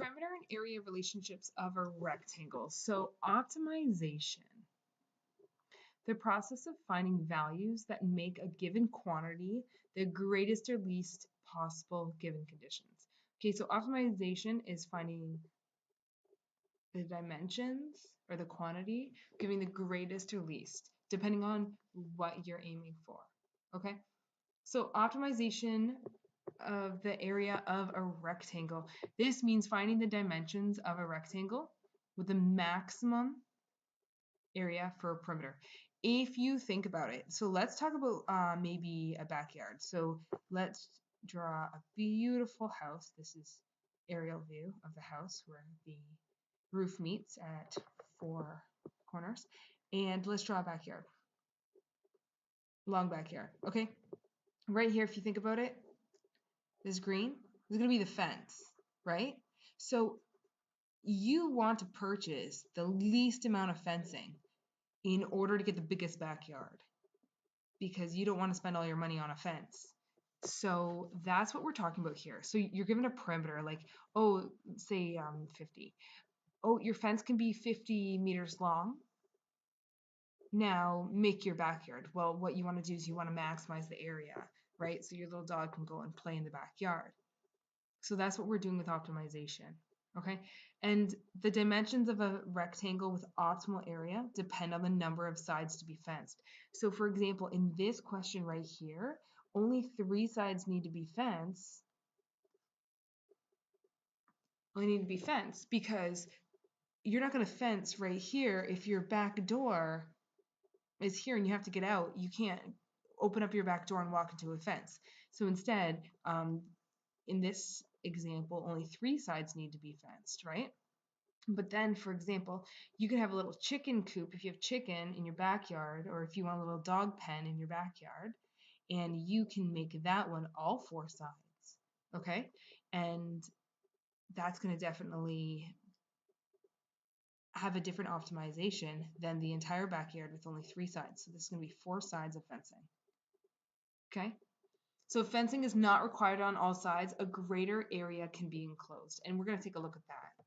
perimeter and area relationships of a rectangle. So optimization, the process of finding values that make a given quantity the greatest or least possible given conditions. Okay, so optimization is finding the dimensions or the quantity, giving the greatest or least, depending on what you're aiming for. Okay, so optimization of the area of a rectangle. This means finding the dimensions of a rectangle with the maximum area for a perimeter. If you think about it, so let's talk about maybe a backyard. So let's draw a beautiful house. This is aerial view of the house where the roof meets at 4 corners. And let's draw a backyard. Long backyard. Okay. Right here, if you think about it, this green is going to be the fence, right? So you want to purchase the least amount of fencing in order to get the biggest backyard because you don't want to spend all your money on a fence. So that's what we're talking about here. So you're given a perimeter, like, oh, say 50. Oh, your fence can be 50 meters long. Now make your backyard. Well, what you want to do is you want to maximize the area, right? So your little dog can go and play in the backyard. So that's what we're doing with optimization. Okay, and the dimensions of a rectangle with optimal area depend on the number of sides to be fenced. So for example, in this question right here, only 3 sides need to be fenced. Only need to be fenced because you're not going to fence right here if your back door is here and you have to get out. You can't open up your back door and walk into a fence. So instead, in this example, only 3 sides need to be fenced, right? But then, for example, you could have a little chicken coop if you have chicken in your backyard, or if you want a little dog pen in your backyard, and you can make that one all 4 sides, okay? And that's going to definitely have a different optimization than the entire backyard with only 3 sides. So this is going to be 4 sides of fencing, okay? So if fencing is not required on all sides, a greater area can be enclosed, and we're going to take a look at that.